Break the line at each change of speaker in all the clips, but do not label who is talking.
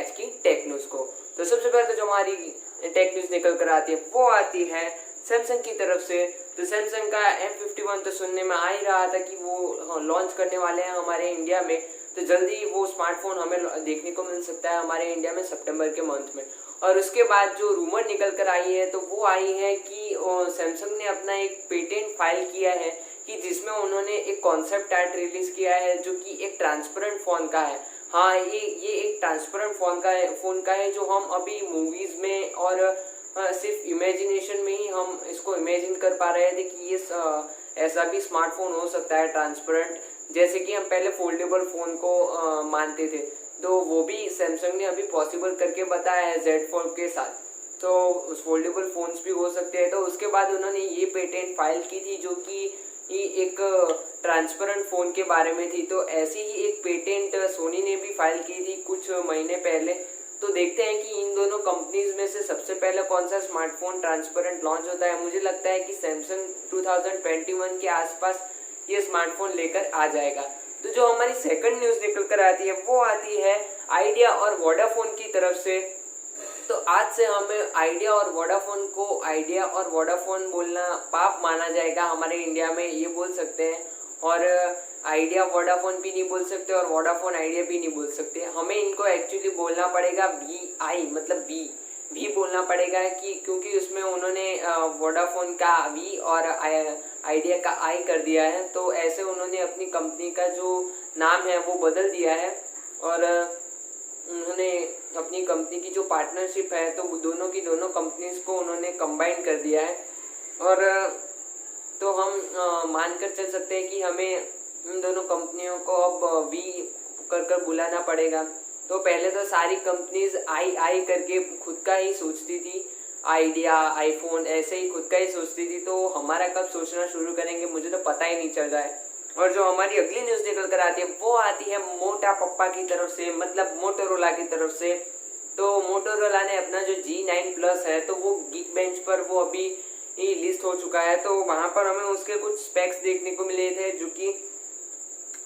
आज की tech news को। तो सबसे पहले तो जो हमारी टेक न्यूज निकल कर आती है वो आती है सैमसंग की तरफ से। तो सैमसंग का M51 तो सुनने में आ ही रहा था कि वो लॉन्च करने वाले हैं हमारे इंडिया में। तो जल्दी वो स्मार्टफोन हमें देखने को मिल सकता है हमारे इंडिया में सितंबर के मंथ में। और उसके बाद जो रूमर निकल कर आई है तो वो आई है कि सैमसंग ने अपना एक पेटेंट फाइल किया है कि जिसमें उन्होंने एक कॉन्सेप्ट आर्ट रिलीज किया है जो कि एक ट्रांसपेरेंट फोन का है। हाँ, ये एक ट्रांसपेरेंट फोन का है जो हम अभी मूवीज में और सिर्फ इमेजिनेशन में ही हम इसको इमेजिन कर पा रहे थे कि ये ऐसा भी स्मार्टफोन हो सकता है ट्रांसपेरेंट, जैसे कि हम पहले फोल्डेबल फोन को मानते थे। तो वो भी सैमसंग ने अभी पॉसिबल करके बताया है Z Fold के साथ। तो उस फोल्डेबल फोन्स भी हो सकते हैं। तो उसके बाद उन्होंने ये पेटेंट फाइल की थी जो कि एक ट्रांसपेरेंट फोन के बारे में थी। तो ऐसी ही एक पेटेंट सोनी ने भी फाइल की थी कुछ महीने पहले। तो देखते हैं कि इन दोनों कंपनीज में से सबसे पहले कौन सा स्मार्टफोन ट्रांसपेरेंट लॉन्च होता है। मुझे लगता है कि सैमसंग 2021 के आसपास ये स्मार्टफोन लेकर आ जाएगा। तो जो हमारी सेकंड न्यूज निकल कर आती है वो आती है आइडिया और वोडाफोन की तरफ से। तो आज से हमें आइडिया और वोडाफोन बोलना पाप माना जाएगा हमारे इंडिया में, ये बोल सकते हैं। और आइडिया वोडाफोन भी नहीं बोल सकते और वोडाफोन आइडिया भी नहीं बोल सकते। हमें इनको एक्चुअली बोलना पड़ेगा VI, मतलब भी बोलना पड़ेगा कि क्योंकि उसमें उन्होंने वोडाफोन का V और आइडिया का I कर दिया है। तो ऐसे उन्होंने अपनी कंपनी का जो नाम है वो बदल दिया है और उन्होंने अपनी कंपनी की जो पार्टनरशिप है तो दोनों की दोनों कंपनीज को उन्होंने कंबाइन कर दिया है। और तो हम मान कर चल सकते हैं कि हमें इन दोनों कंपनियों को अब V कर बुलाना पड़ेगा। तो पहले तो सारी कंपनीज आई करके खुद का ही सोचती थी, आइडिया, आईफोन ऐसे ही खुद का ही सोचती थी। तो हमारा कब सोचना शुरू करेंगे मुझे तो पता ही नहीं चल रहा है। और जो हमारी अगली न्यूज निकल कर आती है वो आती है मोटा पप्पा की तरफ से, मतलब मोटोरोला की तरफ से। तो मोटोरोला ने अपना जो G9 Plus है तो वो गीक बेंच पर वो अभी लिस्ट हो चुका है। तो वहां पर हमें उसके कुछ स्पेक्स देखने को मिले थे जो कि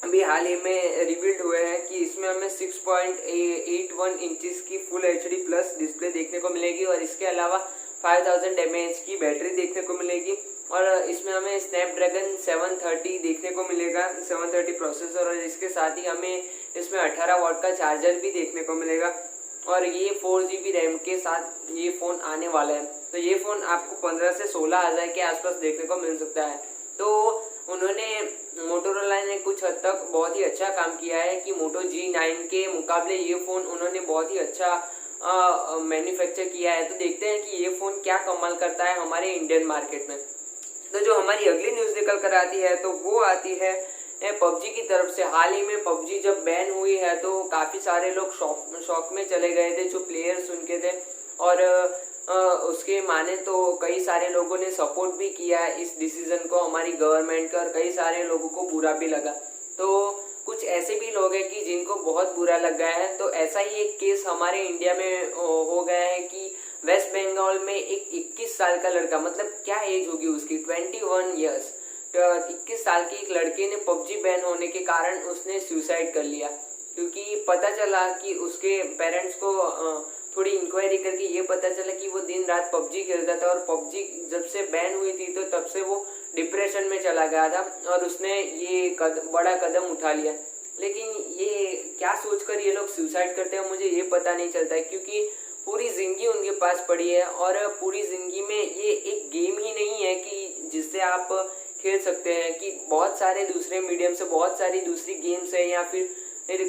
अभी हाल ही में रिवील्ड हुए हैं कि इसमें हमें 6.81 इंचेस की फुल HD प्लस डिस्प्ले देखने को मिलेगी और इसके अलावा 5000 mAh की बैटरी देखने को मिलेगी। और इसमें हमें स्नैपड्रैगन 730 देखने को मिलेगा, 730 प्रोसेसर। और इसके साथ ही हमें इसमें 18 वाट का चार्जर भी देखने को मिलेगा और ये 4GB रैम के साथ ये फ़ोन आने वाला है। तो ये फ़ोन आपको 15 से 16 हज़ार के आसपास देखने को मिल सकता है। तो उन्होंने मोटोरोला ने कुछ हद तक बहुत ही अच्छा काम किया है कि मोटो G9 के मुकाबले ये फ़ोन उन्होंने बहुत ही अच्छा मैन्युफैक्चर किया है। तो देखते हैं कि ये फ़ोन क्या कमाल करता है हमारे इंडियन मार्केट में। तो जो हमारी अगली न्यूज़ निकल कर आती है तो वो आती है PUBG की तरफ से। हाल ही में PUBG जब बैन हुई है तो काफ़ी सारे लोग शॉक में चले गए थे जो प्लेयर्स उनके थे। और उसके माने तो कई सारे लोगों ने सपोर्ट भी किया इस डिसीजन को हमारी गवर्नमेंट का और कई सारे लोगों को बुरा भी लगा। तो कुछ ऐसे भी लोग हैं कि जिनको बहुत बुरा लग गया है। तो ऐसा ही एक केस हमारे इंडिया में हो गया है कि वेस्ट बंगाल में एक 21 साल का लड़का, मतलब क्या एज होगी उसकी, 21 ईयर्स, 21 साल की एक लड़के ने PUBG बैन होने के कारण उसने सुसाइड कर लिया। क्योंकि पता चला कि उसके पेरेंट्स को थोड़ी इंक्वायरी करके ये पता चला कि वो दिन रात PUBG खेलता था और PUBG जब से बैन हुई थी तो तब से वो डिप्रेशन में चला गया था और उसने ये बड़ा कदम उठा लिया। लेकिन ये क्या सोचकर ये लोग सुसाइड करते हैं मुझे ये पता नहीं चलता है, क्योंकि पूरी जिंदगी उनके पास पड़ी है और पूरी जिंदगी में ये एक गेम ही नहीं है कि जिससे आप खेल सकते हैं। कि बहुत सारे दूसरे मीडियम से बहुत सारी दूसरी गेम्स है या फिर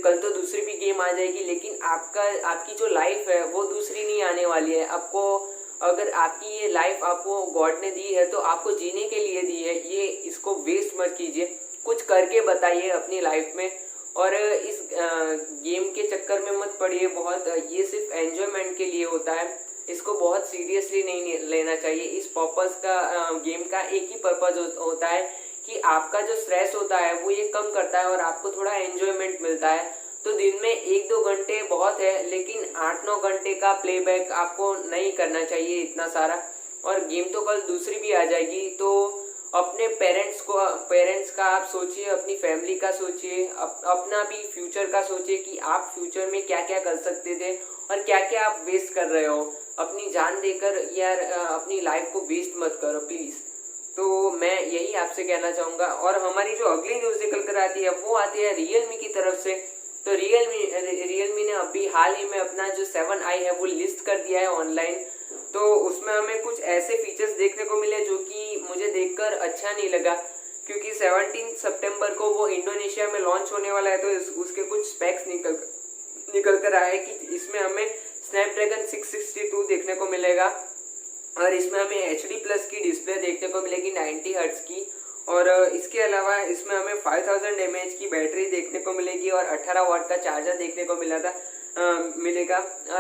कल तो दूसरी भी गेम आ जाएगी, लेकिन आपकी जो लाइफ है वो दूसरी नहीं आने वाली है। आपको अगर आपकी ये लाइफ आपको गॉड ने दी है तो आपको जीने के लिए दी है, ये इसको वेस्ट मत कीजिए, कुछ करके बताइए अपनी लाइफ में। और इस गेम के चक्कर में मत पड़िए बहुत, ये सिर्फ एंजॉयमेंट के लिए होता है, इसको बहुत सीरियसली नहीं लेना चाहिए। इस पर्पस का गेम का एक ही पर्पज होता है कि आपका जो स्ट्रेस होता है वो ये कम करता है और आपको थोड़ा एंजॉयमेंट मिलता है। तो दिन में 1-2 घंटे बहुत है, लेकिन 8-9 घंटे का प्लेबैक आपको नहीं करना चाहिए इतना सारा। और गेम तो कल दूसरी भी आ जाएगी तो अपने पेरेंट्स का आप सोचिए, अपनी फैमिली का सोचिए, अपना भी फ्यूचर का सोचिए कि आप फ्यूचर में क्या क्या कर सकते थे और क्या क्या आप वेस्ट कर रहे हो। अपनी जान देकर यार अपनी लाइफ को वेस्ट मत करो प्लीज़। तो मैं यही आपसे कहना चाहूँगा। और हमारी जो अगली न्यूज़ निकल कर आती है वो आती है रियलमी की तरफ से। तो रियलमी ने अभी हाल ही में अपना जो 7i है वो लिस्ट कर दिया है ऑनलाइन। तो उसमें हमें कुछ ऐसे फीचर्स देखने को मिले जो कि मुझे देखकर अच्छा नहीं लगा, क्योंकि 17 सितंबर को वो इंडोनेशिया में लॉन्च होने वाला है। तो उसके कुछ स्पेक्स निकल कर आए कि इसमें हमें स्नैपड्रैगन 662 देखने को मिलेगा और इसमें हमें HD+ की डिस्प्ले देखने को मिलेगी 90 हर्ट्ज की। और इसके अलावा इसमें हमें 5000 mAh की बैटरी देखने को मिलेगी और 18 वाट का चार्जर देखने को मिलेगा।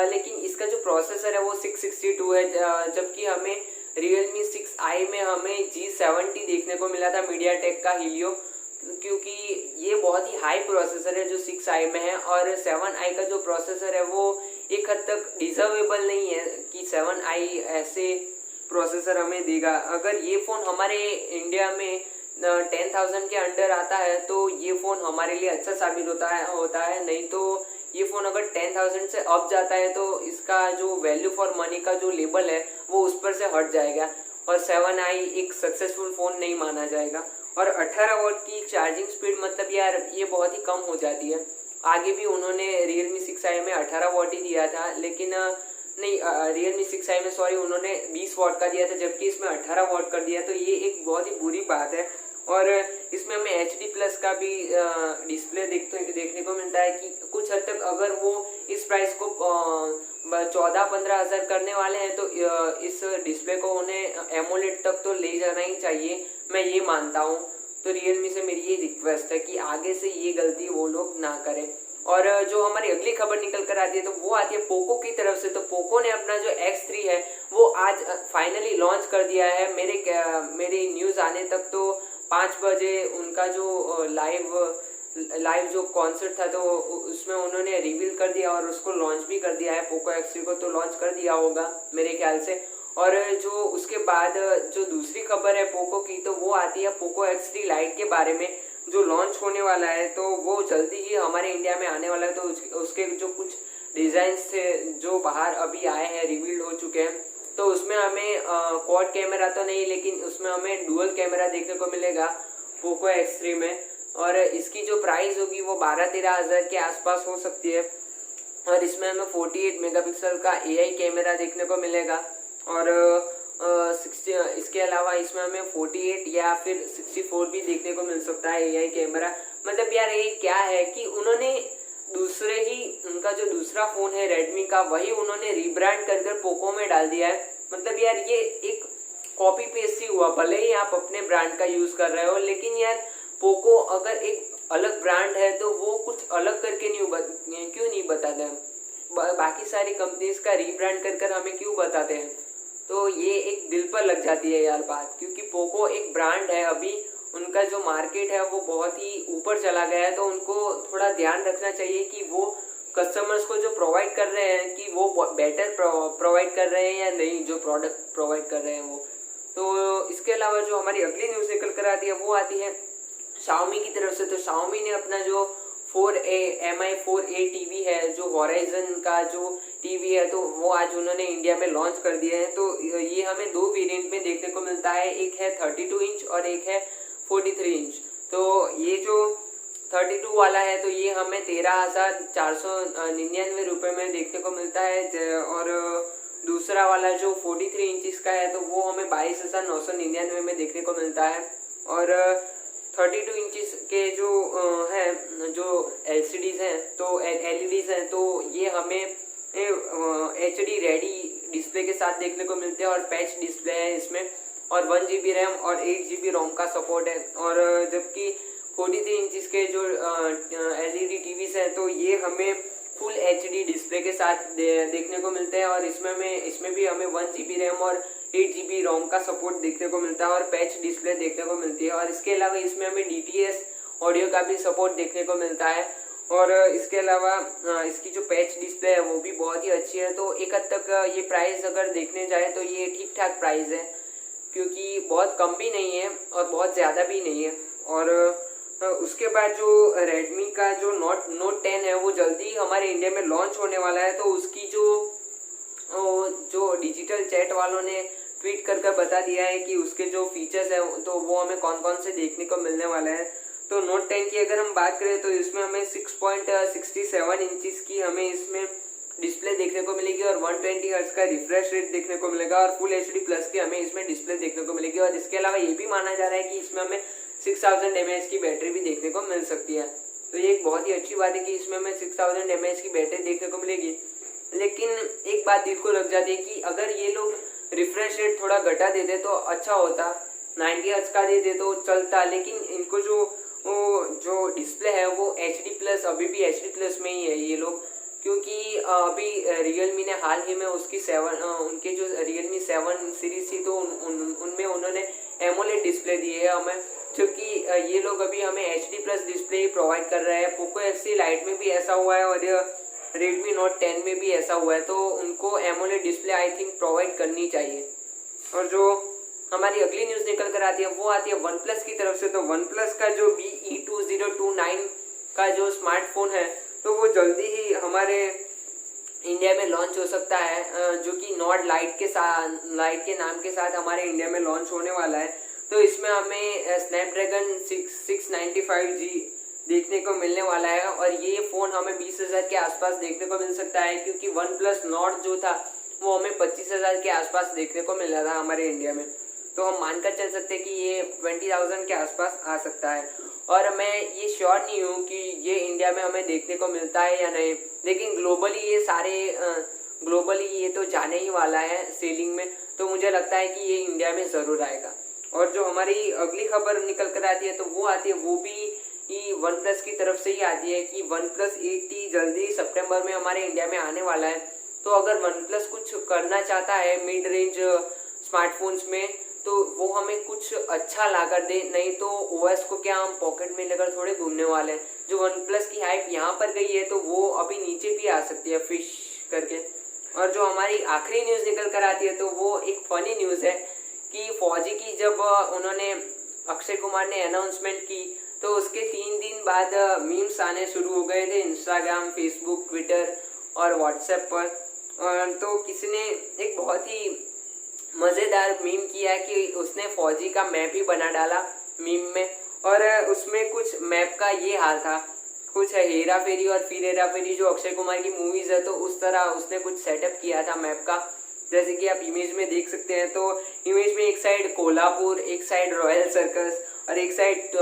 लेकिन इसका जो प्रोसेसर है वो 662 है, जबकि हमें Realme 6i में हमें G70 देखने को मिला था मीडियाटेक का हीलियो, क्योंकि ये बहुत ही हाई प्रोसेसर है जो 6i में है। और 7i का जो प्रोसेसर है वो एक हद तक डिजर्वेबल नहीं है कि 7i ऐसे प्रोसेसर हमें देगा। अगर ये फ़ोन हमारे इंडिया में 10,000 के अंडर आता है तो ये फ़ोन हमारे लिए अच्छा साबित होता है। नहीं तो ये फ़ोन अगर 10,000 से अप जाता है तो इसका जो वैल्यू फॉर मनी का जो लेबल है वो उस पर से हट जाएगा और 7i एक सक्सेसफुल फ़ोन नहीं माना जाएगा। और 18 वॉट की चार्जिंग स्पीड मतलब यार ये बहुत ही कम हो जाती है। आगे भी उन्होंने Realme 6i में 18 वॉट ही दिया था, लेकिन नहीं Realme 6i में सॉरी उन्होंने 20 वॉट का दिया था, जबकि इसमें 18 वॉट कर दिया। तो ये एक बहुत ही बुरी बात है। और इसमें हमें HD+ का भी डिस्प्ले देखने को मिलता है कि कुछ हद तक अगर वो इस प्राइस को 14-15 हज़ार करने वाले हैं तो इस डिस्प्ले को उन्हें एमोलेड तक तो ले जाना ही चाहिए, मैं ये मानता हूँ। तो Realme से मेरी ये रिक्वेस्ट है कि आगे से ये गलती वो लोग ना करें। और जो हमारी अगली खबर निकल कर आती है तो वो आती है पोको की तरफ से। तो पोको ने अपना जो X3 है वो आज फाइनली लॉन्च कर दिया है। मेरी न्यूज़ आने तक तो 5 बजे उनका जो लाइव जो कॉन्सर्ट था तो उसमें उन्होंने रिवील कर दिया और उसको लॉन्च भी कर दिया है। पोको X3 को तो लॉन्च कर दिया होगा मेरे ख्याल से। और जो उसके बाद जो दूसरी खबर है पोको की तो वो आती है पोको X3 लाइट के बारे में, जो लॉन्च होने वाला है। तो वो जल्दी ही हमारे इंडिया में आने वाला है। तो उसके जो कुछ डिज़ाइंस थे जो बाहर अभी आए हैं, रिवील्ड हो चुके हैं, तो उसमें हमें क्वाड कैमरा तो नहीं, लेकिन उसमें हमें डुअल कैमरा देखने को मिलेगा पोको X3 में। और इसकी जो प्राइस होगी वो 12-13 हज़ार के आसपास हो सकती है। और इसमें हमें 48 मेगापिक्सल का AI कैमरा देखने को मिलेगा। और 60 इसके अलावा इसमें हमें 48 या फिर 64 भी देखने को मिल सकता है AI कैमरा। मतलब यार ये क्या है कि उन्होंने उनका जो दूसरा फ़ोन है रेडमी का, वही उन्होंने रीब्रांड कर पोको में डाल दिया है। मतलब यार ये एक कॉपी पेस्ट ही हुआ। भले ही आप अपने ब्रांड का यूज़ कर रहे हो, लेकिन यार पोको अगर एक अलग ब्रांड है तो वो कुछ अलग करके क्यों नहीं बताते हैं? बाकी सारी कंपनीज का रीब्रांड कर हमें क्यों बताते हैं? तो ये एक दिल पर लग जाती है यार बात, क्योंकि पोको एक ब्रांड है। अभी उनका जो मार्केट है वो बहुत ही ऊपर चला गया है। तो उनको थोड़ा ध्यान रखना चाहिए कि वो कस्टमर्स को जो प्रोवाइड कर रहे हैं कि वो बेटर प्रोवाइड कर रहे हैं या नहीं, जो प्रोडक्ट प्रोवाइड कर रहे हैं वो। तो इसके अलावा जो हमारी अगली न्यूज़ निकल कर आती है वो आती है Xiaomi की तरफ से। तो Xiaomi ने अपना जो Mi 4a टीवी है, जो Horizon का जो टीवी है, तो वो आज उन्होंने इंडिया में लॉन्च कर दिया है। तो ये हमें 2 वेरिएंट में देखने को मिलता है, एक है 32 इंच और एक है 43 इंच। तो ये जो 32 वाला है तो ये हमें 13,499 रुपये में देखने को मिलता है। और दूसरा वाला जो 43 इंच का है तो वो हमें 22,999 में देखने को मिलता है। और 32 इंच के जो जो LCDs हैं तो LEDs हैं तो ये हमें HD रेडी डिस्प्ले के साथ देखने को मिलते हैं और पैच डिस्प्ले है इसमें। और 1 GB रैम और 8 GB रोम का सपोर्ट है। और जबकि 43 इंच के जो LED टीवीज हैं तो ये हमें फुल HD डिस्प्ले के साथ देखने को मिलते हैं। और इसमें भी हमें 1 GB रैम और 8 GB रोम का सपोर्ट देखने को मिलता है और पैच डिस्प्ले देखने को मिलती है। और इसके अलावा इसमें हमें DTS ऑडियो का भी सपोर्ट देखने को मिलता है। और इसके अलावा इसकी जो पैच डिस्प्ले है वो भी बहुत ही अच्छी है। तो एक हद तक ये प्राइस अगर देखने जाए तो ये ठीक ठाक प्राइस है। क्योंकि बहुत कम भी नहीं है और बहुत ज़्यादा भी नहीं है। और उसके बाद जो रेडमी का जो नोट 10 है वो जल्दी ही हमारे इंडिया में लॉन्च होने वाला है। तो उसकी जो डिजिटल चैट वालों ने ट्वीट कर बता दिया है कि उसके जो फीचर्स हैं तो वो हमें कौन कौन से देखने को मिलने वाला है। तो नोट 10 की अगर हम बात करें तो इसमें हमें 6.67 इंचेस की हमें इसमें डिस्प्ले देखने को मिलेगी और 120 हर्ट्ज का रिफ्रेश रेट देखने को मिलेगा और फुल एचडी प्लस की हमें इसमें डिस्प्ले देखने को मिलेगी। और इसके अलावा ये भी माना जा रहा है कि इसमें हमें 6000 mAh की बैटरी भी देखने को मिल सकती है। तो ये एक बहुत ही अच्छी बात है कि इसमें हमें 6000 mAh की बैटरी देखने को मिलेगी। लेकिन एक बात दिल को लग जाती है कि अगर ये लोग रिफ्रेश रेट थोड़ा घटा देते तो अच्छा होता, 90 हर्ट्ज का दे दे तो चलता। लेकिन इनको जो डिस्प्ले है वो एचडी प्लस, अभी भी एचडी प्लस में ही है ये लोग, क्योंकि अभी रियलमी ने हाल ही में उसकी उनके जो रियलमी 7 सीरीज थी तो उनमें उन्होंने एमोलेड डिस्प्ले दी है हमें, जबकि ये लोग अभी हमें एचडी प्लस डिस्प्ले ही प्रोवाइड कर रहे हैं। पोको F3 लाइट में भी ऐसा हुआ है और रेडमी नोट 10 में भी ऐसा हुआ है। तो उनको AMOLED display I think provide करनी चाहिए। और जो हमारी अगली न्यूज़ निकल कर आती है वो आती है वन प्लस की तरफ से। तो वन प्लस का जो VE2029 का जो स्मार्टफोन है तो वो जल्दी ही हमारे इंडिया में लॉन्च हो सकता है, जो कि नॉर्ड लाइट के नाम के साथ हमारे इंडिया में लॉन्च होने वाला है। तो इसमें हमें स्नैपड्रैगन 695G देखने को मिलने वाला है और ये फ़ोन हमें 20,000 के आसपास देखने को मिल सकता है, क्योंकि वन प्लस नॉर्ड जो था वो हमें 25,000 के आसपास देखने को मिल रहा था हमारे इंडिया में। तो हम मानकर चल सकते हैं कि ये 20,000 के आसपास आ सकता है। और मैं ये श्योर नहीं हूँ कि ये इंडिया में हमें देखने को मिलता है या नहीं, लेकिन ग्लोबली ये तो जाने ही वाला है सेलिंग में। तो मुझे लगता है कि ये इंडिया में ज़रूर आएगा। और जो हमारी अगली खबर निकल कर आती है तो वो आती है, वो भी वन प्लस की तरफ से ही आती है कि वन प्लस 8T जल्दी सितंबर में हमारे इंडिया में आने वाला है। तो अगर वन प्लस कुछ करना चाहता है मिड रेंज स्मार्टफोन्स में तो वो हमें कुछ अच्छा ला कर दे, नहीं तो OS को क्या हम पॉकेट में लेकर थोड़े घूमने वाले हैं। जो वन प्लस की हाइप यहाँ पर गई है तो वो अभी नीचे भी आ सकती है फिश करके। और जो हमारी आखिरी न्यूज़ निकल कर आती है तो वो एक फनी न्यूज़ है कि फौजी की जब उन्होंने अक्षय कुमार ने अनाउंसमेंट की तो उसके 3 दिन बाद मीम्स आने शुरू हो गए थे इंस्टाग्राम, फेसबुक, ट्विटर और व्हाट्सएप पर। तो किसी ने एक बहुत ही मज़ेदार मीम किया कि उसने फौजी का मैप ही बना डाला मीम में, और उसमें कुछ मैप का ये हाल था, कुछ हेरा फेरी और फिर हेरा फेरी जो अक्षय कुमार की मूवीज़ है तो उस तरह उसने कुछ सेटअप किया था मैप का, जैसे कि आप इमेज में देख सकते हैं। तो इमेज में एक साइड कोल्हापुर, एक साइड रॉयल सर्कस और एक साइड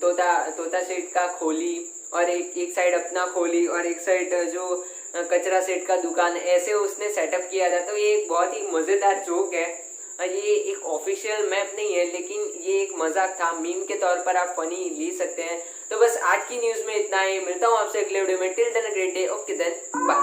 तोता सेठ का खोली और एक साइड अपना खोली और एक साइड जो कचरा सेट का दुकान, ऐसे उसने सेटअप किया था। तो ये एक बहुत ही मज़ेदार जोक है। ये एक ऑफिशियल मैप नहीं है, लेकिन ये एक मजाक था, मीम के तौर पर आप फनी ले सकते हैं। तो बस आज की न्यूज़ में इतना ही। मिलता हूँ आपसे अगले वीडियो में। Till then a great day. Okay then bye.